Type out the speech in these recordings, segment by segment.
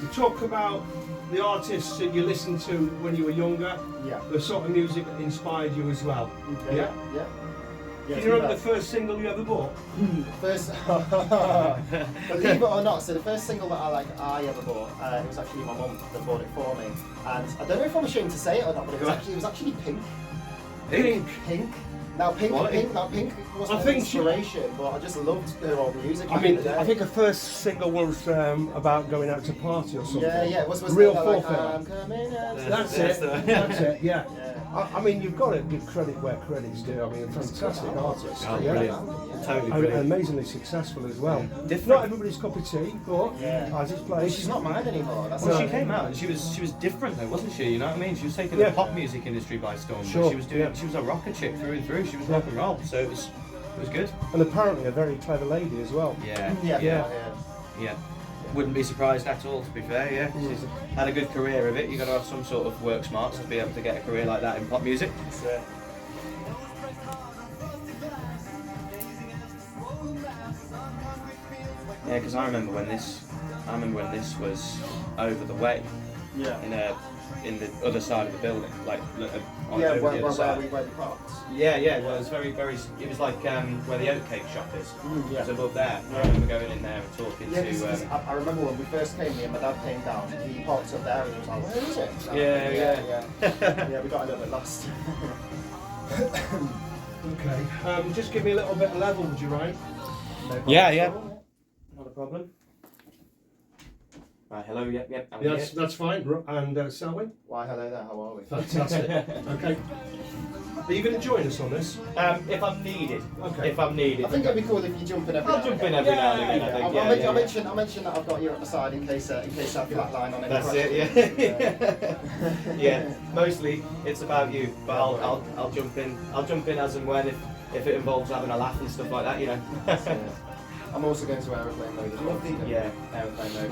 You talk about the artists that you listened to when you were younger. Yeah. The sort of music that inspired you as well. Okay. Yeah. Yeah. Can you remember the first single you ever bought? First, believe it or not, so the first single that I ever bought, it was actually my mum that bought it for me, and I don't know if I'm ashamed to say it or not, but it was actually Pink. Pink. Now Pink wasn't an inspiration, but I just loved her old music. I mean, I think the first single was about going out to party or something. Yeah, it was Real like, Forfeit. I'm coming out. That's it, yeah. I mean, you've got to give credit where credit's due. I mean, a fantastic artist. Oh, brilliant. Totally brilliant. And amazingly successful as well. Different. Not everybody's cup of tea, but as it's played. She's not mine anymore. Well, she came out and she was different though, wasn't she? You know what I mean? She was taking the pop music industry by storm. Sure. She was doing. She was a rocker chick through and through. She was rock and roll, so it was good. And apparently a very clever lady as well. Yeah. Wouldn't be surprised at all, to be fair. Yeah, she's had a good career of it. You got to have some sort of work smarts to be able to get a career like that in pop music. Yeah, because I remember when this was over the way. Yeah. In the other side of the building, like on Yeah, over the other side. where we parked. Yeah. It was very. It was like where the oatcake shop is. Yeah. It was above there. I remember going in there and talking to. I remember when we first came here, my dad came down, he parked up there and he was like, where is it? So, yeah, we got a little bit lost. Okay. Just give me a little bit of level, would you, Ryan? Yeah. Not a problem. Right, hello, yep. That's fine. And Selwyn? Why, hello there, how are we? Fantastic. Okay. Are you going to join us on this? If I'm needed. Okay. If I'm needed. I think it'd be cool if you jump in every now I'll jump in every now and again, I think. I mentioned that I've got you at my side in case I flatline on any That's questions. it, yeah. Mostly it's about you, but I'll jump in. I'll jump in as and when if it involves having a laugh and stuff like that, you know. I'm also going to aeroplane mode as well. Yeah, aeroplane mode.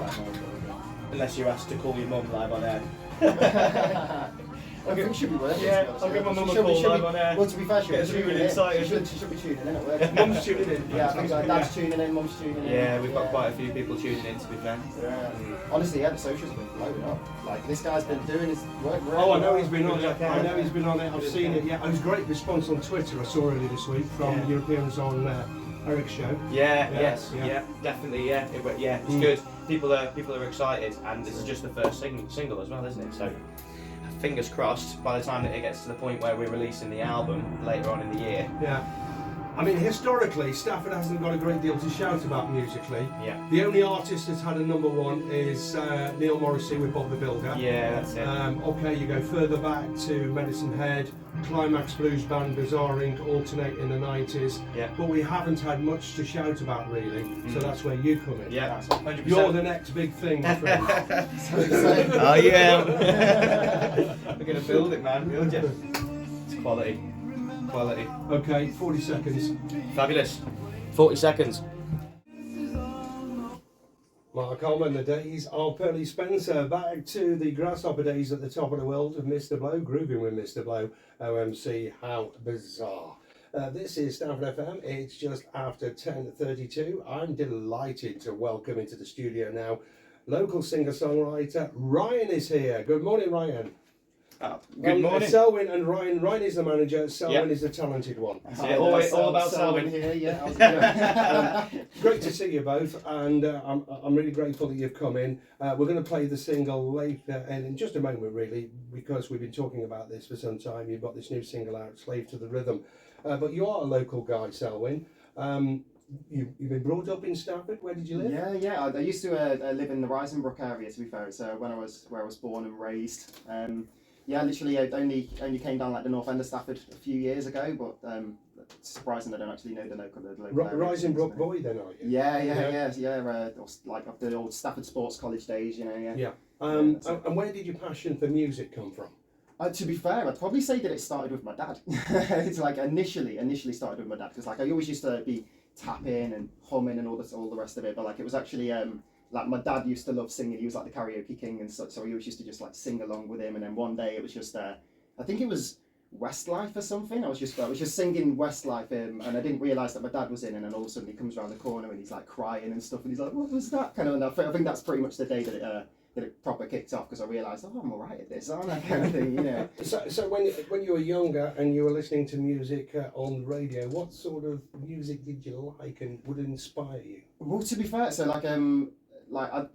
Unless you're asked to call your mum live on air. I think she'll be working. Yeah, I'll give my mum a call live on air. Well, to be fair, she'll be tuning in. Excited. She should be tuning in at work. Mum's tuning in. Yeah, I think Dad's tuning in, Mum's tuning in. Yeah, we've got quite a few people tuning in, to be fair. Yeah. Honestly, the socials have been blowing up. Like, this guy's been doing his work really Oh, I know well. he's been on it. I know he's been on it. I've seen it. Yeah, it was a great response on Twitter. I saw earlier this week from Europeans on Eric's show. Yeah, definitely. Yeah, it's good. People are excited, and this is just the first single as well, isn't it? So, fingers crossed. By the time that it gets to the point where we're releasing the album later on in the year. Yeah. I mean, historically, Stafford hasn't got a great deal to shout about musically. Yeah. The only artist that's had a #1 is Neil Morrissey with Bob the Builder. Yeah, that's it. Okay, you go further back to Medicine Head, Climax Blues Band, Bizarre Inc., Alternate in the 90s. Yeah. But we haven't had much to shout about, really. So that's where you come in. Yeah, 100%. You're the next big thing, my friend. Oh yeah. We're gonna build it, man. Build it. It's quality. Okay, 40 seconds. Fabulous. 40 seconds. Mark Coleman, the days of Pearly Spencer, back to the grasshopper days at the top of the world of Mr. Blow, grooving with Mr. Blow, OMC, how bizarre. This is Stafford FM, it's just after 10:32. I'm delighted to welcome into the studio now local singer-songwriter Ryan is here. Good morning, Ryan. Good morning. Selwyn and Ryan. Ryan is the manager, Selwyn is the talented one. All about Selwyn here, yeah. Great to see you both, and I'm really grateful that you've come in. We're going to play the single later, and in just a moment, really, because we've been talking about this for some time. You've got this new single out, Slave to the Rhythm. But you are a local guy, Selwyn. You've been brought up in Stafford. Where did you live? Yeah. I used to live in the Risenbrook area, to be fair. It's where I was born and raised. Yeah, literally, I only came down like the north end of Stafford a few years ago, but it's surprising I don't actually know the local area. Risenbrook boy, then, are you? Yeah. Like of the old Stafford Sports College days, you know. Yeah. And where did your passion for music come from? To be fair, I'd probably say that it started with my dad. It's like initially started with my dad, because like I always used to be tapping and humming and all the rest of it, but like it was actually like my dad used to love singing. He was like the karaoke king and such, so we always used to just like sing along with him. And then one day it was just I think it was Westlife or something. I was just singing Westlife, and I didn't realise that my dad was in. And then all of a sudden he comes around the corner and he's like crying and stuff, and he's like, "What was that?" Kind of. And I think that's pretty much the day that get it proper kicked off because I realised, oh, I'm all right at this, aren't I? Kind of thing, you know. So when you were younger and you were listening to music on the radio, what sort of music did you like and would inspire you? Well, to be fair, so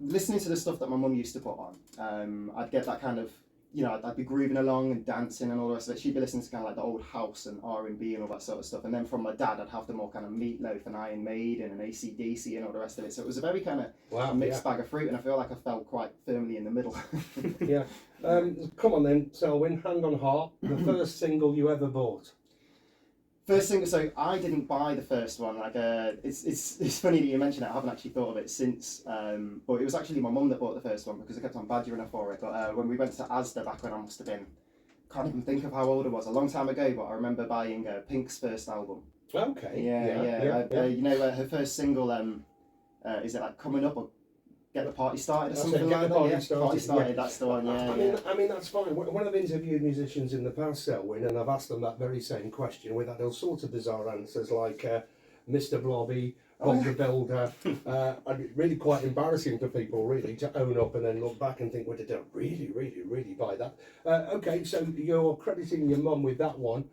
listening to the stuff that my mum used to put on, I'd get that kind of, you know, I'd be grooving along and dancing and all the rest of it. She'd be listening to kind of like the old house and R&B and all that sort of stuff. And then from my dad, I'd have the more kind of Meatloaf and Iron Maiden and AC/DC and all the rest of it. So it was a very kind of mixed bag of fruit, and I feel like I fell quite firmly in the middle. Yeah. Come on then, Selwyn, hand on heart, the first single you ever bought. First single, so I didn't buy the first one. Like, it's funny that you mentioned it. I haven't actually thought of it since. But it was actually my mum that bought the first one because I kept on badgering her for it. But when we went to Asda back when I must have been, can't even think of how old I was, a long time ago. But I remember buying Pink's first album. Okay. Yeah. You know, her first single, is it like Coming Up or Get the Party Started or something like that? Party Started, that's the one, I mean, that's fine. When I've interviewed musicians in the past, Selwyn, and I've asked them that very same question, we've had all sorts of bizarre answers like Mr. Blobby, Bob the Builder, and really quite embarrassing for people, really, to own up and then look back and think, well, did I really buy that? Okay, so you're crediting your mum with that one.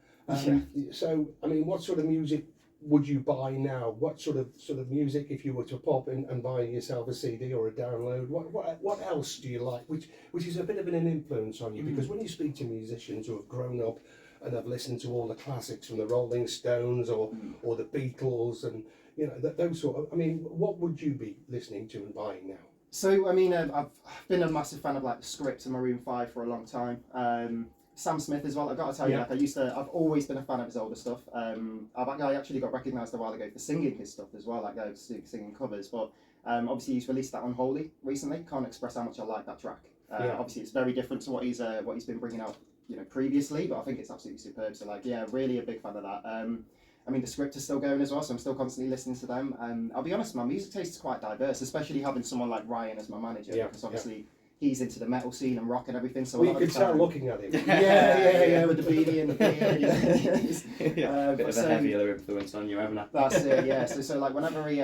So, I mean, what sort of music would you buy now? What sort of music, if you were to pop in and buy yourself a CD or a download? What else do you like? Which is a bit of an influence on you, because when you speak to musicians who have grown up and have listened to all the classics from the Rolling Stones or the Beatles and you know those sort of, I mean, what would you be listening to and buying now? So I mean, I've been a massive fan of like the Script and Maroon 5 for a long time. Sam Smith as well. I've got to tell you, I've always been a fan of his older stuff. I actually got recognised a while ago for singing his stuff as well, like singing covers. But obviously he's released that Unholy recently. Can't express how much I like that track. Obviously it's very different to what he's been bringing out, you know, previously. But I think it's absolutely superb. So like, yeah, really a big fan of that. I mean, the Script is still going as well, so I'm still constantly listening to them. I'll be honest, my music taste is quite diverse, especially having someone like Ryan as my manager, because obviously. He's into the metal scene and rock and everything. So you could tell looking at him. Yeah, with the beanie and the beard. Bit of a heavier influence on you, haven't I? That's it. Yeah. So like whenever he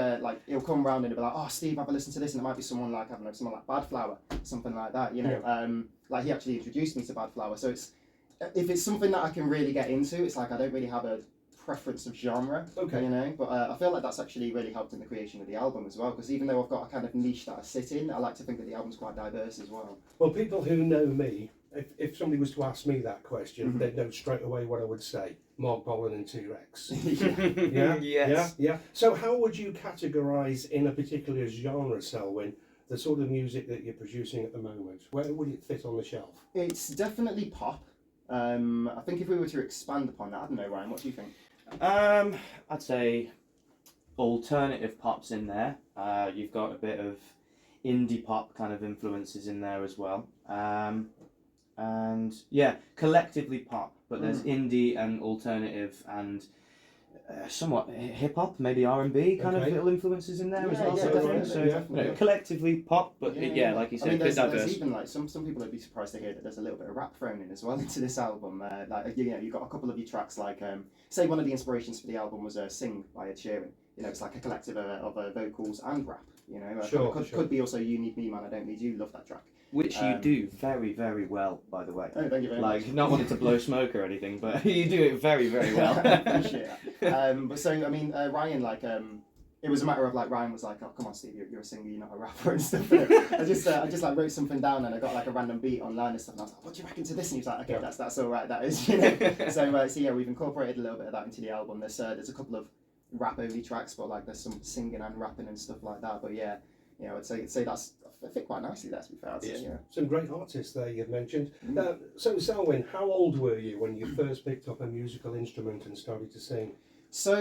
he'll come round and he'll be like, "Oh, Steve, have a listen to this," and it might be someone like someone like Bad Flower, something like that. You know, like he actually introduced me to Bad Flower. So it's if it's something that I can really get into, it's like I don't really have a preference of genre, you know, but I feel like that's actually really helped in the creation of the album as well, because even though I've got a kind of niche that I sit in, I like to think that the album's quite diverse as well. Well, people who know me, if somebody was to ask me that question, they'd know straight away what I would say: Mark Bolan and T-Rex. Yeah. So how would you categorise in a particular genre, Selwyn, the sort of music that you're producing at the moment? Where would it fit on the shelf? It's definitely pop. I think if we were to expand upon that, I don't know, Ryan, what do you think? I'd say alternative pop's in there. You've got a bit of indie pop kind of influences in there as well. And yeah, collectively pop, but there's indie and alternative and somewhat hip hop, maybe R&B kind of little influences in there as well. Definitely. Collectively pop, but like you said, I mean, bit diverse. There's even like some people would be surprised to hear that there's a little bit of rap thrown in as well into this album. Like you know, you've got a couple of your tracks like say one of the inspirations for the album was "Sing" by Ed Sheeran. You know, it's like a collective of vocals and rap. You know, could be also "You Need Me, Man, I Don't Need You." Love that track. Which you do very, very well, by the way. Oh, thank you very much. Like, not wanting to blow smoke or anything, but you do it very, very well. Appreciate that. But so, I mean, Ryan, like, it was a matter of like, Ryan was like, "Oh, come on, Steve, you're a singer, you're not a rapper," and stuff. I just like wrote something down and I got like a random beat online and stuff, and I was like, "What do you reckon to this?" And he was like, "Okay, that's all right, that is." You know? So yeah, we've incorporated a little bit of that into the album. There's a couple of rap only tracks, but like there's some singing and rapping and stuff like that. But yeah, you know, I'd say that's I fit quite nicely there, to be fair. I'd say, yeah. Some great artists there you've mentioned. So Selwyn, how old were you when you first picked up a musical instrument and started to sing? So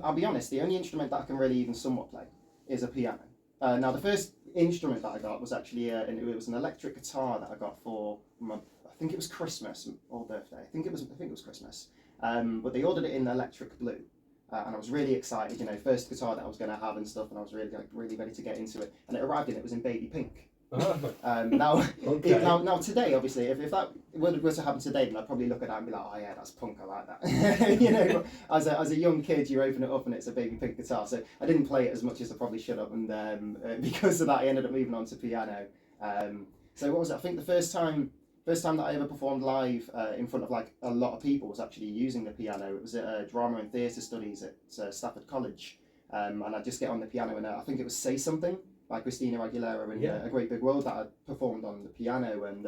I'll be honest, the only instrument that I can really even somewhat play is a piano. Now the first instrument that I got was actually it was an electric guitar that I got for I think it was Christmas or birthday. I think it was Christmas. But they ordered it in electric blue. And I was really excited, you know, first guitar that I was going to have and stuff, and I was really ready to get into it. And it arrived and it was in baby pink. Now today, obviously, if that were to happen today, then I'd probably look at that and be like, "Oh yeah, that's punk, I like that." You know, but as a young kid, you open it up and it's a baby pink guitar. So I didn't play it as much as I probably should have, and because of that, I ended up moving on to piano. So what was it? I think the first time that I ever performed live in front of like a lot of people was actually using the piano. It was at drama and theatre studies at Stafford College, and I'd just get on the piano and I think it was "Say Something" by Christina Aguilera and A Great Big World that I performed on the piano. And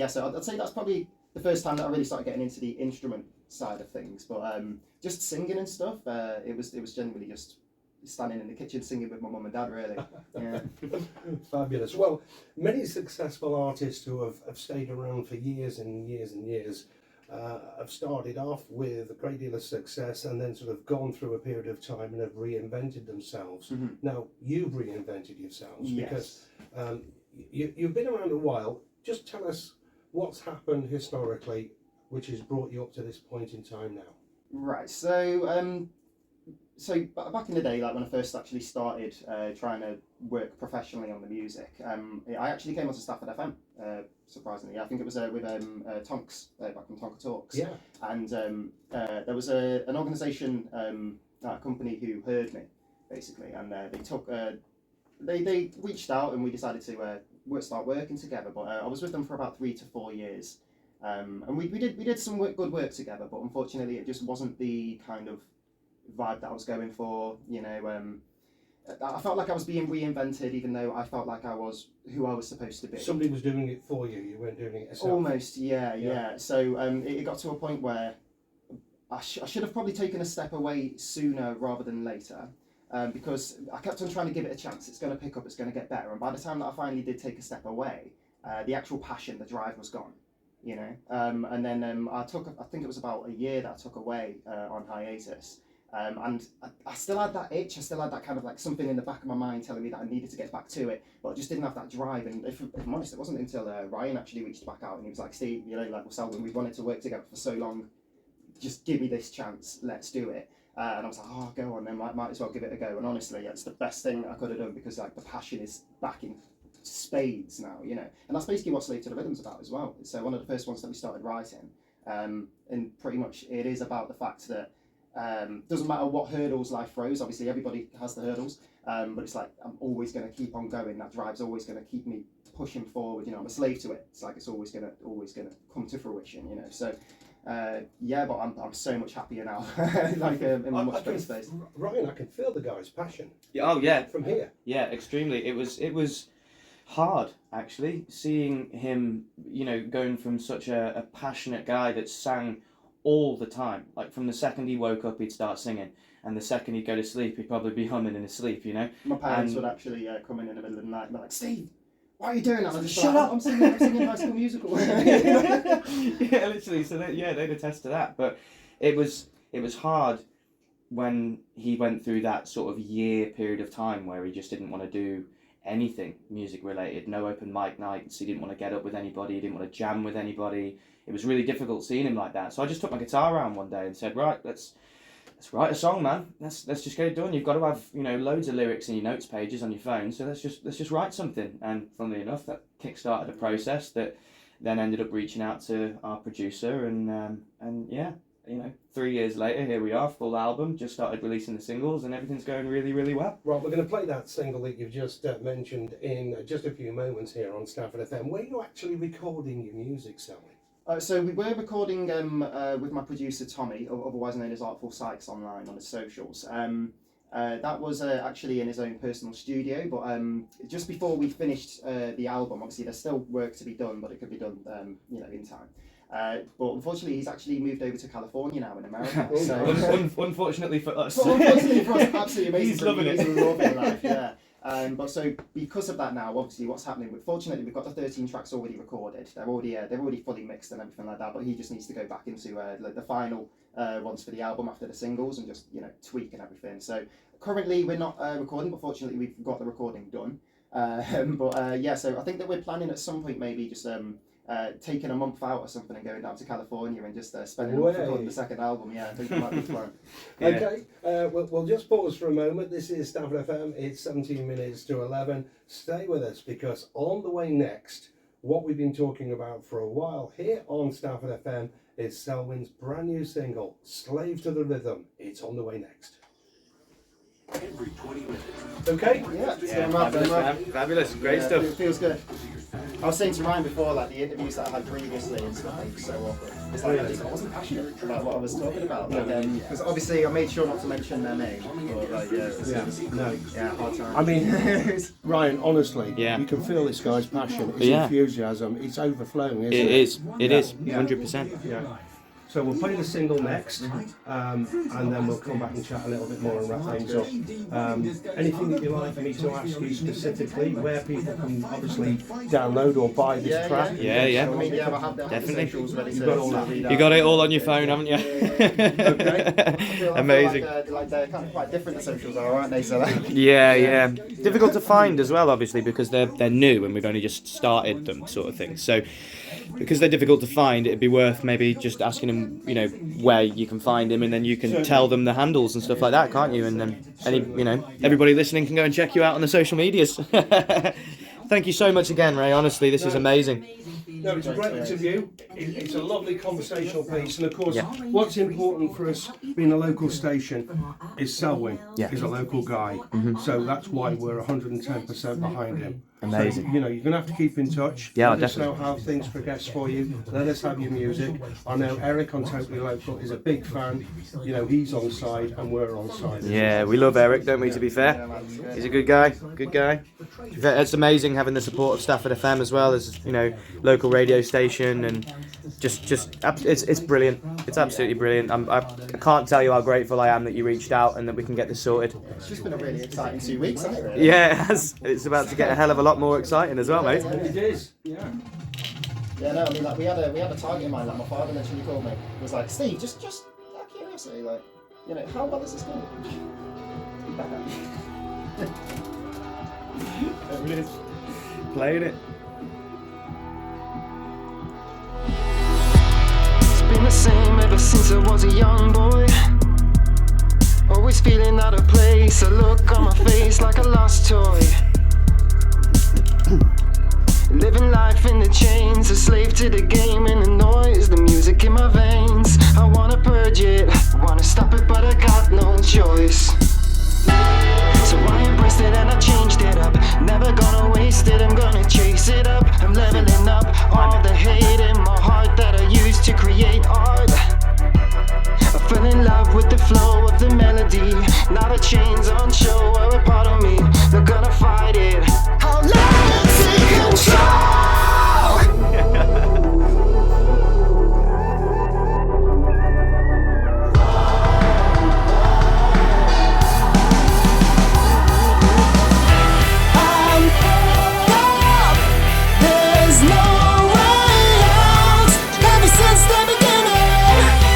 so I'd say that's probably the first time that I really started getting into the instrument side of things. But just singing and stuff, it was generally just standing in the kitchen singing with my mum and dad, really. Yeah. Fabulous. Well, many successful artists who have stayed around for years and years and years have started off with a great deal of success and then sort of gone through a period of time and have reinvented themselves. Mm-hmm. Now, you've reinvented yourselves Yes. because you've been around a while. Just tell us what's happened historically which has brought you up to this point in time now. Right. So back in the day, like when I first actually started trying to work professionally on the music, I actually came onto Stafford FM, surprisingly. I think it was with Tonks, back from Tonka Talks. Yeah. And there was an organisation, a company who heard me, basically, and they took, they reached out and we decided to start working together. But I was with them for about 3 to 4 years. And we did some good work together, but unfortunately it just wasn't the kind of vibe that I was going for. I felt like I was being reinvented, even though I felt like I was who I was supposed to be. Somebody was doing it for you, you weren't doing it yourself. Almost, yeah. So it got to a point where I should have probably taken a step away sooner rather than later, because I kept on trying to give it a chance. It's going to pick up, it's going to get better. And by the time that I finally did take a step away, the actual passion, the drive was gone. And then I think it was about a year that I took away on hiatus. And I still had that itch, I still had that kind of like something in the back of my mind telling me that I needed to get back to it, but I just didn't have that drive. And if I'm honest, it wasn't until Ryan actually reached back out and he was like, "Steve, well, Selwyn, we've wanted to work together for so long, just give me this chance, let's do it." And I was like, "Oh, go on then, might as well give it a go." And honestly, it's the best thing I could have done, because like the passion is back in spades now, and that's basically what Slave to the Rhythm's about as well. It's one of the first ones that we started writing, and pretty much it is about the fact that doesn't matter what hurdles life throws. Obviously everybody has the hurdles, but it's like I'm always going to keep on going. That drive's always going to keep me pushing forward. I'm a slave to it. It's like it's always going to come to fruition. So but I'm so much happier now, like in a much better space. Ryan, I can feel the guy's passion. Oh yeah, from here. Yeah, extremely. It was hard actually seeing him, going from such a passionate guy that sang all the time. Like from the second he woke up, he'd start singing, and the second he'd go to sleep, he'd probably be humming in his sleep. My parents would actually come in the middle of the night and be like, "Steve, why are you doing that?" I'm just Shut up! I'm singing High School Musical. Yeah, literally. So they'd attest to that. But it was hard when he went through that sort of year period of time where he just didn't want to do anything music related. No open mic nights. He didn't want to get up with anybody. He didn't want to jam with anybody. It was really difficult seeing him like that. So I just took my guitar around one day and said, "Right, let's write a song, man. Let's just get it done. You've got to have loads of lyrics in your notes pages on your phone. So let's just write something." And funnily enough, that kick-started a process that then ended up reaching out to our producer, and 3 years later, here we are, full album. Just started releasing the singles, and everything's going really, really well. Right, we're going to play that single that you've just mentioned in just a few moments here on Stafford FM. Where are you actually recording your music, Selwyn? So we were recording with my producer Tommy, otherwise known as Artful Sykes, online on his socials. That was actually in his own personal studio, but just before we finished the album, obviously there's still work to be done, but it could be done in time. But unfortunately, he's actually moved over to California now in America. So unfortunately for us. Unfortunately for us, absolutely amazing. He's loving it. He's loving life, yeah. But so because of that now, obviously what's happening, fortunately we've got the 13 tracks already recorded. They're already fully mixed and everything like that, but he just needs to go back into the final ones for the album after the singles and just tweak and everything. So currently we're not recording, but fortunately we've got the recording done. So I think that we're planning at some point maybe just taking a month out or something and going down to California and just spending a month recording the second album. Yeah, I think it might be fun. Yeah. Okay, we'll just pause for a moment. This is Stafford FM. It's 17 minutes to 11. Stay with us, because on the way next, what we've been talking about for a while here on Stafford FM is Selwyn's brand new single, Slave to the Rhythm. It's on the way next. Okay? Yeah, Yeah, fabulous, great stuff. It feels good. I was saying to Ryan before, like the interviews that I had previously and stuff, like, so awkward. It's like I wasn't passionate about what I was talking about. Because obviously I made sure not to mention their name. But like, hard time. I mean, Ryan, honestly, Yeah. you can feel this guy's passion, his Yeah. enthusiasm. It's overflowing, isn't it? It is, 100%. Yeah. So we'll play the single next, and then we'll come back and chat a little bit more and wrap things up. Anything that you'd like me to ask you specifically, where people can obviously download or buy this track? Yeah. I mean, I have the Definitely. socials ready You've got all that. You got it all on your phone, haven't you? Amazing. I feel like they're kind of quite different, the socials are, aren't they? So like, Yeah. Difficult to find as well, obviously, because they're new and we've only just started them, sort of thing. So, because they're difficult to find, it'd be worth maybe just asking them, where you can find him, and then you can tell them the handles and stuff like that, can't you? And then everybody listening can go and check you out on the social medias. Thank you so much again, Ray. Honestly, this is amazing. No, it's a great interview. It's a lovely conversational piece, and of course, what's important for us being a local station is Selwyn is a local guy, so that's why we're 110% behind him. Amazing. So, you're going to have to keep in touch. Yeah, Let us definitely. know how things progress for you. Let us have your music. I know Eric on Totally Local is a big fan. He's on side and we're on side. Yeah, we love Eric, don't we, to be fair? He's a good guy. It's amazing having the support of Stafford FM as well as, local radio station, and it's brilliant. It's absolutely brilliant. I can't tell you how grateful I am that you reached out and that we can get this sorted. it's just been a really exciting 2 weeks, hasn't it? Really? Yeah, it has. It's about to get a hell of a lot more exciting as well, mate. It is, yeah. Yeah, no, I mean, like we had a target in mind. Like my father literally called me. He was like, Steve, just out of curiosity, like, how well is this going? There it is. Playing it. It's been the same ever since I was a young boy. Always feeling out of place, a look on my face like a lost toy. Living life in the chains, a slave to the game and the noise, the music in my veins. I wanna purge it, wanna stop it, but I got no choice. So I embraced it and I changed it up. Never gonna waste it, I'm gonna chase it up. I'm leveling up all the hate in my heart that I used to create art. I fell in love with the flow of the melody. Now the chains on show are a part of me. They're gonna fight it. I'll let it take control. Down.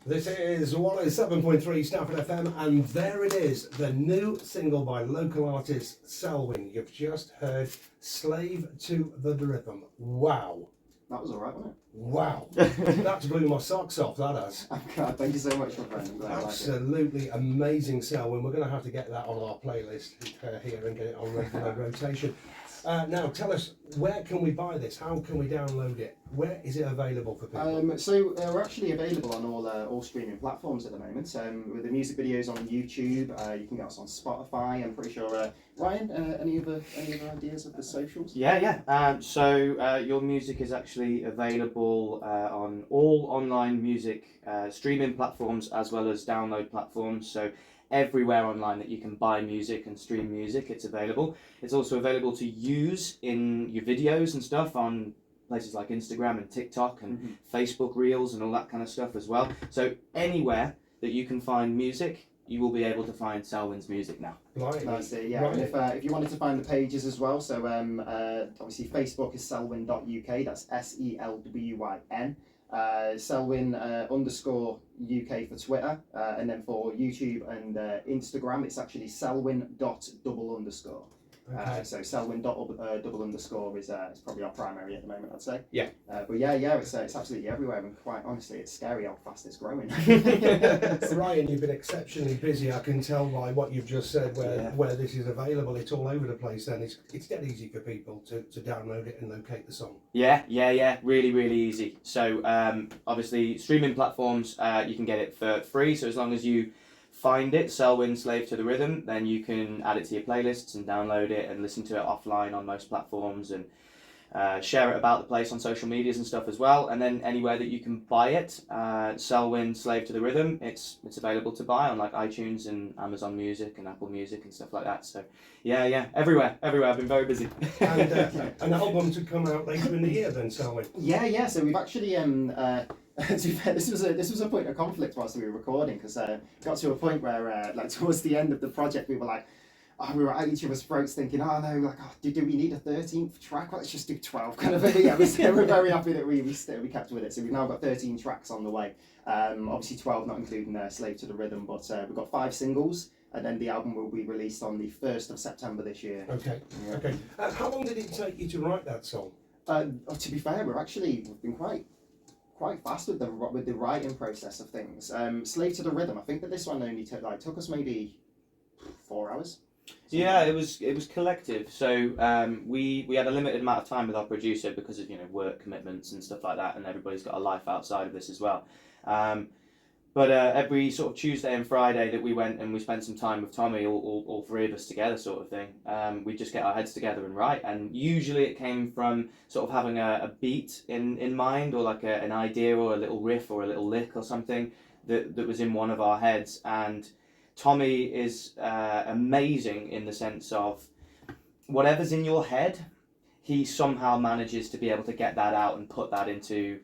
This is 107.3 Stafford FM, and there it is, the new single by local artist Selwyn. You've just heard Slave to the Rhythm. Wow. That was alright, wasn't it? Wow. That's blew my socks off, that has. I'm glad. Thank you so much, my friend. I'm glad I like it. Absolutely amazing, Selwyn. We're going to have to get that on our playlist here and get it on regular rotation. Now, tell us, where can we buy this? How can we download it? Where is it available for people? So we're actually available on all streaming platforms at the moment. With the music videos on YouTube, you can get us on Spotify. I'm pretty sure. Ryan, any other ideas of the socials? Yeah. So your music is actually available on all online music streaming platforms as well as download platforms. So everywhere online that you can buy music and stream music, it's available. It's also available to use in your videos and stuff on places like Instagram and TikTok and Facebook Reels and all that kind of stuff as well. So anywhere that you can find music, you will be able to find Selwyn's music now. Right. That's it, yeah. Right. And if you wanted to find the pages as well, so obviously Facebook is selwyn.uk, that's SELWYN. Selwyn _UK for Twitter, and then for YouTube and Instagram, it's actually selwyn._. Okay. So Selwyn __ is probably our primary at the moment, I'd say. Yeah. But yeah, it's absolutely everywhere, and quite honestly, it's scary how fast it's growing. Ryan, you've been exceptionally busy. I can tell by what you've just said where this is available. It's all over the place. Then it's dead easy for people to download it and locate the song. Yeah. Really, really easy. So obviously, streaming platforms, you can get it for free. So as long as you find it, Selwyn Slave to the Rhythm, then you can add it to your playlists and download it and listen to it offline on most platforms and share it about the place on social medias and stuff as well. And then anywhere that you can buy it, Selwyn Slave to the Rhythm, it's available to buy on like iTunes and Amazon Music and Apple Music and stuff like that. So yeah, everywhere. I've been very busy. And an album to come out later in the year then, Selwyn. Yeah. So we've actually to be fair, this was a point of conflict whilst we were recording, because got to a point where like towards the end of the project we were like, we were at each other's throats thinking, do we need a 13th track? Let's just do 12 kind of thing. Yeah, we're very happy that we kept with it. So we've now got 13 tracks on the way. Obviously 12 not including Slave to the Rhythm, but we've got 5 singles, and then the album will be released on the 1st of September this year. Okay. Yeah. Okay. How long did it take you to write that song? To be fair, we've been quite fast with the writing process of things. Slave to the Rhythm, I think that this one only took us maybe 4 hours. Yeah, it was collective. So we had a limited amount of time with our producer because of work commitments and stuff like that, and everybody's got a life outside of this as well. But every sort of Tuesday and Friday that we went and we spent some time with Tommy, all 3 of us together, sort of thing. We just get our heads together and write. And usually it came from sort of having a beat in mind, or like an idea or a little riff or a little lick or something that was in one of our heads. And Tommy is amazing in the sense of whatever's in your head, he somehow manages to be able to get that out and put that into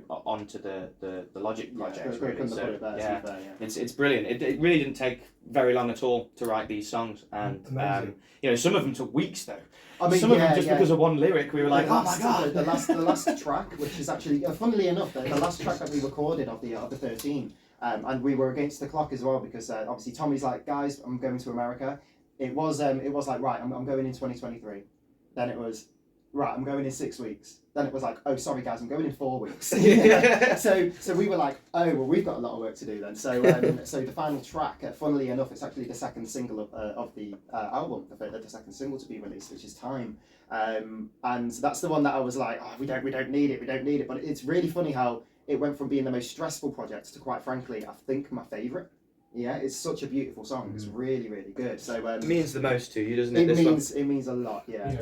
onto the Logic project. Really. So it's brilliant. It really didn't take very long at all to write these songs, and some of them took weeks though. I mean, some of them just because of one lyric, we were like, oh my god. The last track, which is actually, funnily enough, the last track that we recorded of the 13. And we were against the clock as well, because obviously Tommy's like, guys, I'm going to America. It was like, right, I'm going in 2023. Then it was, right, I'm going in 6 weeks. Then it was like, oh, sorry guys, I'm going in 4 weeks. So we were like, oh, well, we've got a lot of work to do then. So so the final track, funnily enough, it's actually the second single of the album, the second single to be released, which is Time. And that's the one that I was like, oh, we don't need it. But it's really funny how it went from being the most stressful project to, quite frankly, I think my favourite. Yeah, it's such a beautiful song. It's really, really good. So it means the most to you, doesn't it? It means a lot. Yeah.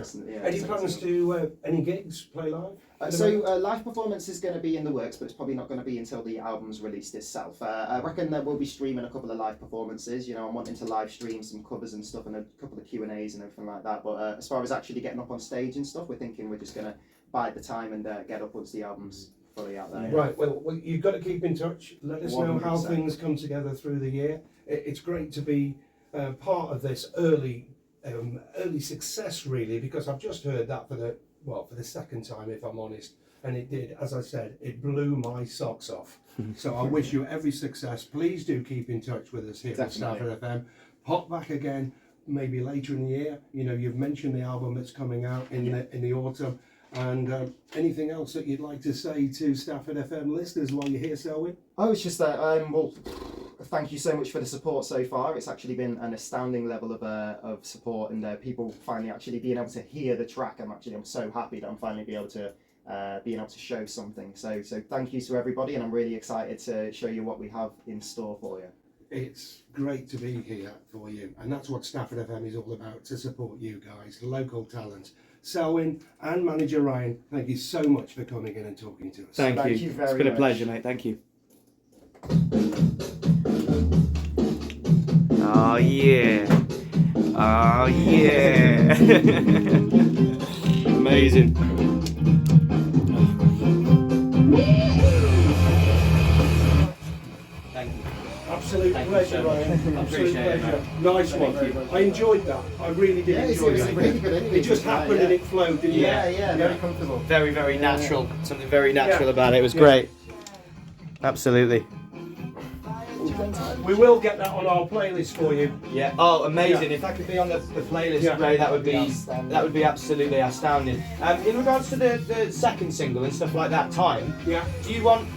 Any plans to any gigs, play live? Live performance is going to be in the works, but it's probably not going to be until the album's released itself. I reckon that we'll be streaming a couple of live performances. I'm wanting to live stream some covers and stuff, and a couple of Q&As and everything like that. But as far as actually getting up on stage and stuff, we're thinking we're just going to bide the time and get up once the album's fully out there. Right, well, you've got to keep in touch. Let us know how 100%. things come together through the year. It's great to be part of this early success, really, because I've just heard that for the second time, if I'm honest. and it did, as I said, it blew my socks off. So I wish you every success. Please do keep in touch with us here at Stafford FM. Pop back again, maybe later in the year. You know, you've mentioned the album that's coming out in the autumn. And anything else that you'd like to say to Stafford FM listeners while you're here, Selwyn? Oh, it's just that, well, thank you so much for the support so far. It's actually been an astounding level of support, and people finally actually being able to hear the track. I'm so happy that I'm finally being able to show something. So thank you to everybody, and I'm really excited to show you what we have in store for you. It's great to be here for you, and that's what Stafford FM is all about, to support you guys, local talent. Selwyn and Manager Ryan, thank you so much for coming in and talking to us. Thank you. You very It's been a much. pleasure, mate. Thank you. Oh yeah. Oh yeah. Amazing. Thank you. Absolute Thank you pleasure, so much. Ryan. Absolute Appreciate it, pleasure. mate. Nice Thank one. you. I enjoyed that. I really did Yeah, enjoy it was that. a really good interview. It just happened and it flowed, didn't Yeah, very comfortable. Very, very natural. Something very natural Yeah. about it. It was Yeah. great. Absolutely. We will get that on our playlist for you. Yeah. Oh, amazing! Yeah. If that could be on the playlist, Yeah. Ray, that would be absolutely astounding. In regards to the second single and stuff like that, Time. Yeah. Do you want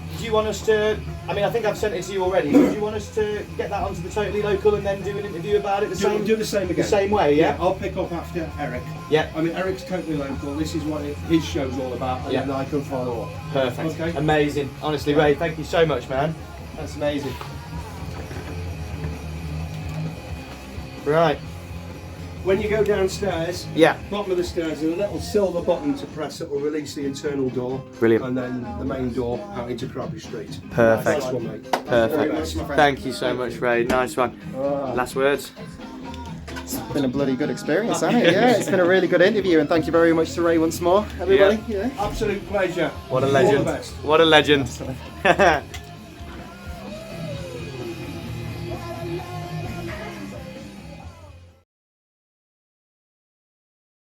us to? I mean, I think I've sent it to you already. But do you want us to get that onto the Totally Local and then do an interview about it Do the same the again. same way? Yeah. I'll pick up after Eric. Yeah. I mean, Eric's totally local. This is what his show's all about, and Yeah. then I can follow up. Perfect. Okay. Amazing. Honestly, Ray, thank you so much, man. That's amazing. Right. When you go downstairs, Yeah. bottom of the stairs, there's a little silver button to press that will release the internal door. Brilliant. And then the main door out into Crabtree Street. Perfect. Nice one, mate. Perfect. much, my friend. Thank you so much, Ray. Nice one. Last words. It's been a bloody good experience, hasn't it? Yeah, it's been a really good interview, and thank you very much to Ray once more, everybody. Yeah. Absolute pleasure. What a All legend. the best. What a legend.